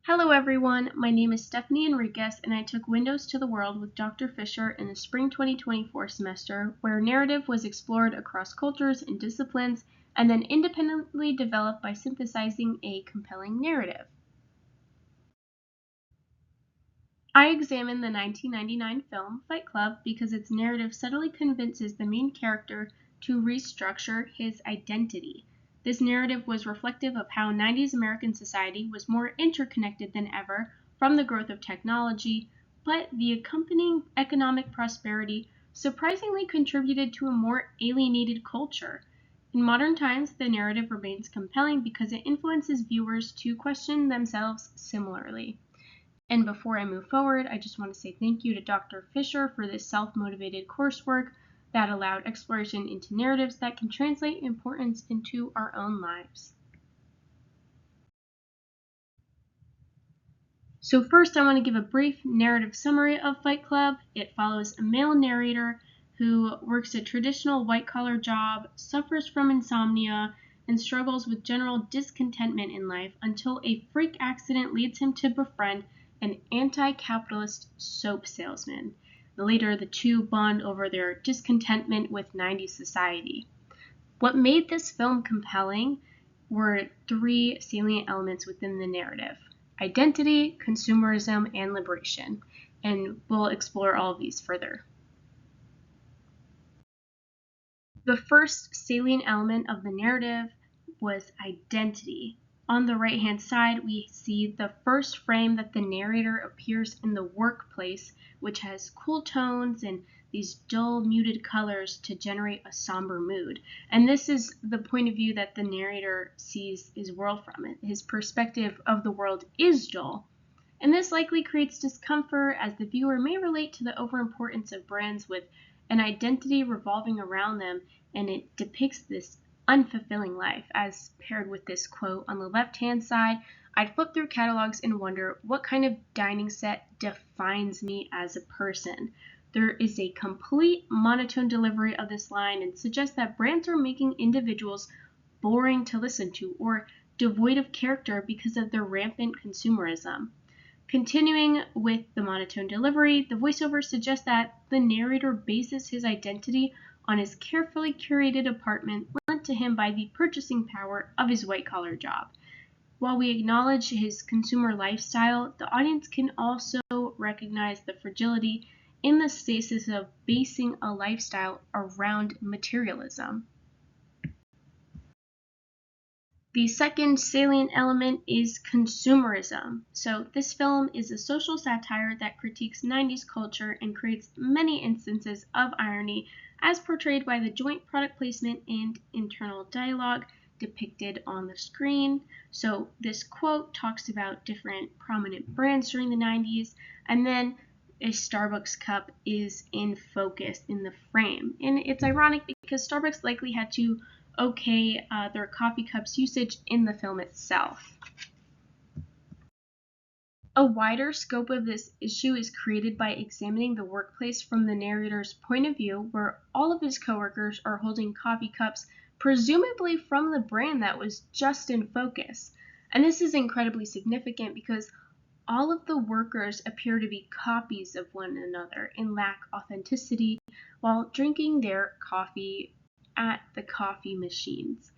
Hello everyone, my name is Stephanie Enriquez and I took Windows to the World with Dr. Fisher in the spring 2024 semester, where narrative was explored across cultures and disciplines and then independently developed by synthesizing a compelling narrative. I examined the 1999 film Fight Club because its narrative subtly convinces the main character to restructure his identity. This narrative was reflective of how 90s American society was more interconnected than ever from the growth of technology, but the accompanying economic prosperity surprisingly contributed to a more alienated culture. In modern times, the narrative remains compelling because it influences viewers to question themselves similarly. And before I move forward, I just want to say thank you to Dr. Fisher for this self-motivated coursework that allowed exploration into narratives that can translate importance into our own lives. So first, I want to give a brief narrative summary of Fight Club. It follows a male narrator who works a traditional white-collar job, suffers from insomnia, and struggles with general discontentment in life until a freak accident leads him to befriend an anti-capitalist soap salesman. Later, the two bond over their discontentment with 90s society. What made this film compelling were three salient elements within the narrative: identity, consumerism, and liberation. And we'll explore all of these further. The first salient element of the narrative was identity. On the right-hand side, we see the first frame that the narrator appears in the workplace, which has cool tones and these dull, muted colors to generate a somber mood. And this is the point of view that the narrator sees his world from. His perspective of the world is dull. And this likely creates discomfort as the viewer may relate to the overimportance of brands with an identity revolving around them, and it depicts this unfulfilling life. As paired with this quote on the left-hand side, I'd flip through catalogs and wonder what kind of dining set defines me as a person. There is a complete monotone delivery of this line and suggests that brands are making individuals boring to listen to or devoid of character because of their rampant consumerism. Continuing with the monotone delivery, the voiceover suggests that the narrator bases his identity on his carefully curated apartment lent to him by the purchasing power of his white-collar job. While we acknowledge his consumer lifestyle, the audience can also recognize the fragility in the stasis of basing a lifestyle around materialism. The second salient element is consumerism. So this film is a social satire that critiques 90s culture and creates many instances of irony as portrayed by the joint product placement and internal dialogue depicted on the screen. So this quote talks about different prominent brands during the 90s, and then a Starbucks cup is in focus in the frame. And it's ironic because Starbucks likely had to okay their coffee cups usage in the film itself. A wider scope of this issue is created by examining the workplace from the narrator's point of view, where all of his coworkers are holding coffee cups, presumably from the brand that was just in focus. And this is incredibly significant because all of the workers appear to be copies of one another and lack authenticity while drinking their coffee at the coffee machines.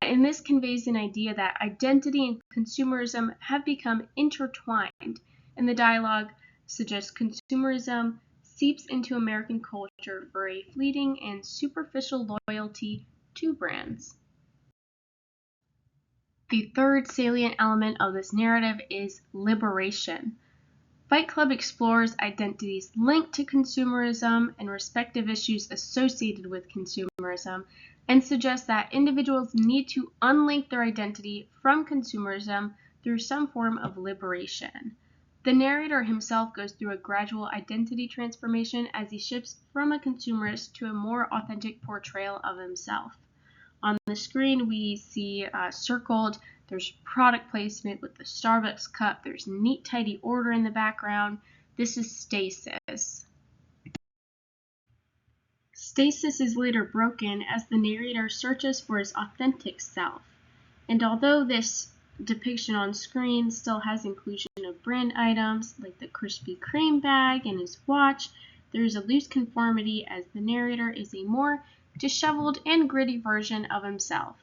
And this conveys an idea that identity and consumerism have become intertwined, and the dialogue suggests consumerism seeps into American culture for a fleeting and superficial loyalty to brands. The third salient element of this narrative is liberation. Fight Club explores identities linked to consumerism and respective issues associated with consumerism, and suggests that individuals need to unlink their identity from consumerism through some form of liberation. The narrator himself goes through a gradual identity transformation as he shifts from a consumerist to a more authentic portrayal of himself. On the screen, we see circled, there's product placement with the Starbucks cup, there's neat, tidy order in the background. This is stasis. Stasis is later broken as the narrator searches for his authentic self. And although this depiction on screen still has inclusion brand items like the Krispy Kreme bag and his watch, there is a loose conformity as the narrator is a more disheveled and gritty version of himself.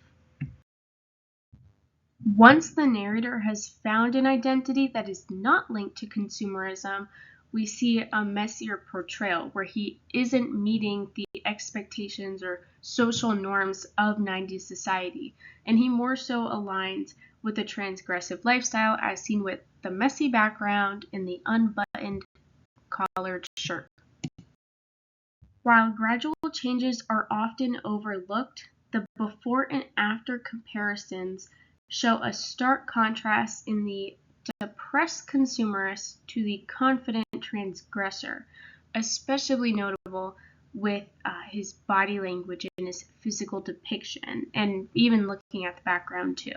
Once the narrator has found an identity that is not linked to consumerism, we see a messier portrayal where he isn't meeting the expectations or social norms of 90s society, and he more so aligns with the transgressive lifestyle as seen with the messy background and the unbuttoned collared shirt. While gradual changes are often overlooked, the before and after comparisons show a stark contrast in the depressed consumerist to the confident transgressor, especially notable with his body language and his physical depiction, and even looking at the background too.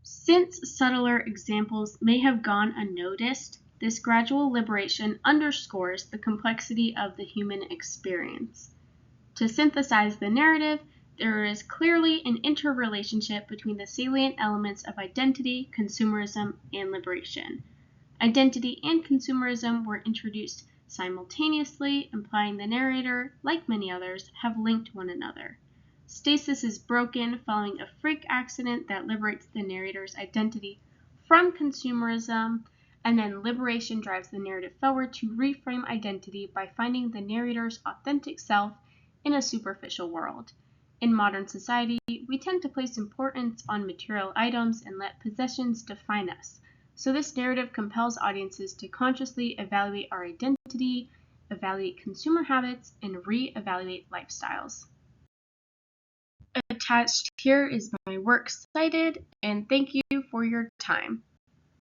Since subtler examples may have gone unnoticed, this gradual liberation underscores the complexity of the human experience. To synthesize the narrative, there is clearly an interrelationship between the salient elements of identity, consumerism, and liberation. Identity and consumerism were introduced simultaneously, implying the narrator, like many others, have linked one another. Stasis is broken following a freak accident that liberates the narrator's identity from consumerism, and then liberation drives the narrative forward to reframe identity by finding the narrator's authentic self in a superficial world. In modern society, we tend to place importance on material items and let possessions define us. So this narrative compels audiences to consciously evaluate our identity, evaluate consumer habits, and re-evaluate lifestyles. Attached here is my works cited, and thank you for your time.